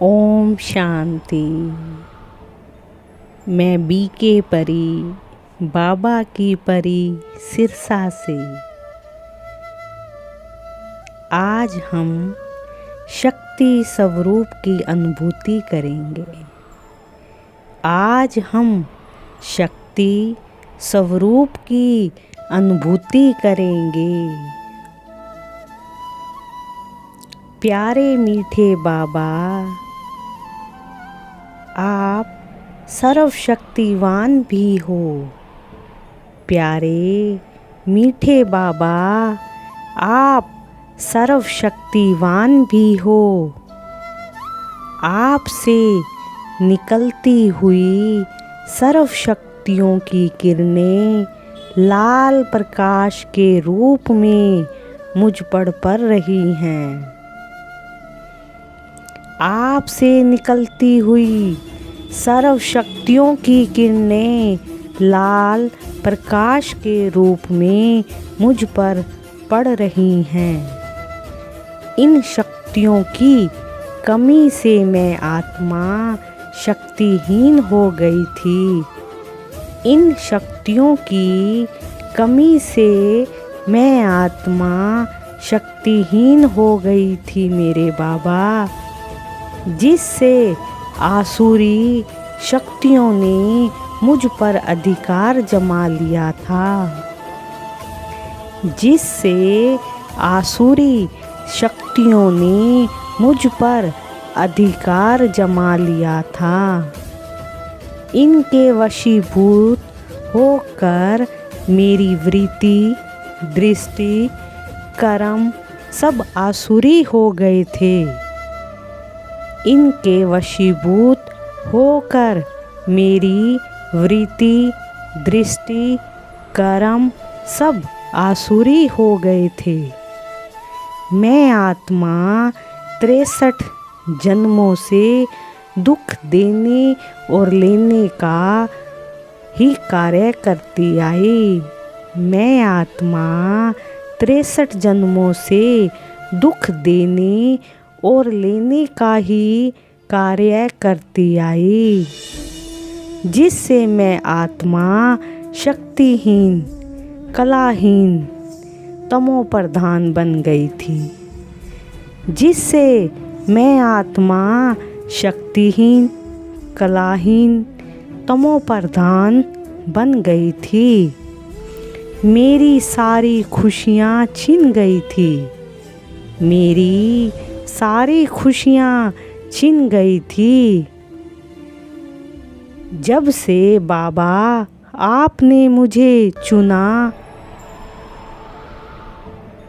ओम शांति। मैं बीके परी, बाबा की परी सिरसा से। आज हम शक्ति स्वरूप की अनुभूति करेंगे। आज हम शक्ति स्वरूप की अनुभूति करेंगे। प्यारे मीठे बाबा, आप सर्वशक्तिवान भी हो। प्यारे मीठे बाबा, आप सर्वशक्तिवान भी हो। आपसे निकलती हुई सर्वशक्तियों की किरणें लाल प्रकाश के रूप में मुझ पर पड़ रही हैं। आपसे निकलती हुई सर्व शक्तियों की किरणें लाल प्रकाश के रूप में मुझ पर पड़ रही हैं। इन शक्तियों की कमी से मैं आत्मा शक्तिहीन हो गई थी। इन शक्तियों की कमी से मैं आत्मा शक्तिहीन हो गई थी मेरे बाबा, जिससे आसुरी शक्तियों ने मुझ पर अधिकार जमा लिया था। जिससे आसुरी शक्तियों ने मुझ पर अधिकार जमा लिया था। इनके वशीभूत होकर मेरी वृत्ति, दृष्टि, कर्म सब आसुरी हो गए थे। इनके वशीभूत होकर मेरी वृत्ति, दृष्टि, कर्म सब आसुरी हो गए थे। मैं आत्मा 63 जन्मों से दुख देने और लेने का ही कार्य करती आई। मैं आत्मा 63 जन्मों से दुख देने और लेने का ही कार्य करती आई, जिससे मैं आत्मा शक्तिहीन, कलाहीन, तमोप्रधान बन गई थी। जिससे मैं आत्मा शक्तिहीन, कलाहीन, तमोप्रधान बन गई थी। मेरी सारी खुशियाँ छिन गई थी। मेरी सारी खुशियाँ छिन गई थी। जब से बाबा आपने मुझे चुना,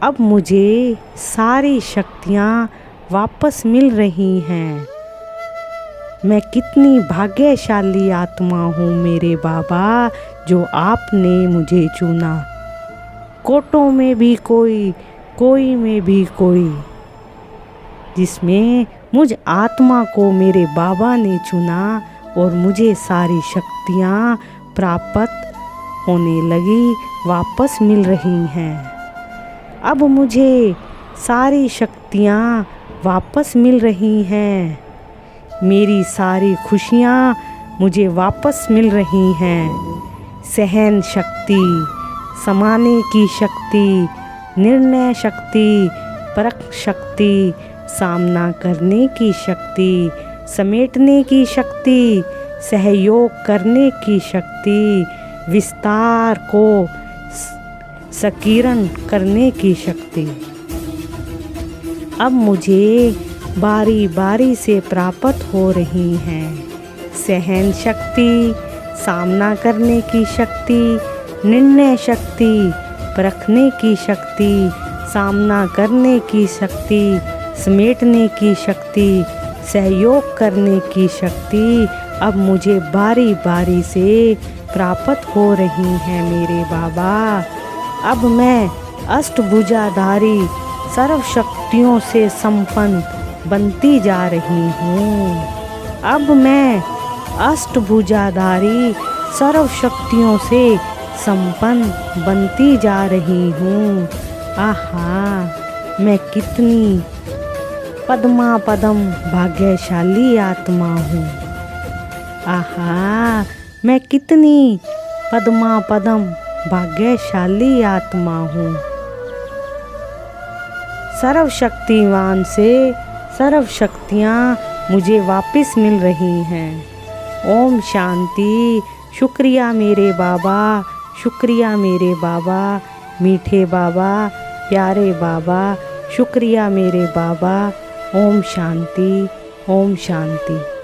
अब मुझे सारी शक्तियाँ वापस मिल रही हैं। मैं कितनी भाग्यशाली आत्मा हूँ मेरे बाबा, जो आपने मुझे चुना। कोटों में भी कोई, कोई में भी कोई, जिसमें मुझ आत्मा को मेरे बाबा ने चुना और मुझे सारी शक्तियाँ प्राप्त होने लगी, वापस मिल रही हैं। अब मुझे सारी शक्तियाँ वापस मिल रही हैं। मेरी सारी खुशियाँ मुझे वापस मिल रही हैं। सहन शक्ति, समाने की शक्ति, निर्णय शक्ति, परख शक्ति, सामना करने की शक्ति, समेटने की शक्ति, सहयोग करने की शक्ति, विस्तार को संकीर्ण करने की शक्ति अब मुझे बारी बारी से प्राप्त हो रही हैं। सहन शक्ति, सामना करने की शक्ति, निर्णय शक्ति, परखने की शक्ति, सामना करने की शक्ति, समेटने की शक्ति, सहयोग करने की शक्ति अब मुझे बारी बारी से प्राप्त हो रही हैं मेरे बाबा। अब मैं अष्टभुजाधारी सर्व शक्तियों से संपन्न बनती जा रही हूँ। अब मैं अष्टभुजाधारी सर्व शक्तियों से संपन्न बनती जा रही हूँ। आहा, मैं कितनी पद्मा पदम भाग्यशाली आत्मा हूँ। आहा, मैं कितनी पद्मा पदम भाग्यशाली आत्मा हूँ। सर्वशक्तिवान से सर्व शक्तियाँ मुझे वापस मिल रही हैं। ओम शांति। शुक्रिया मेरे बाबा, शुक्रिया मेरे बाबा, मीठे बाबा, प्यारे बाबा, शुक्रिया मेरे बाबा। ओम शांति, ओम शांति।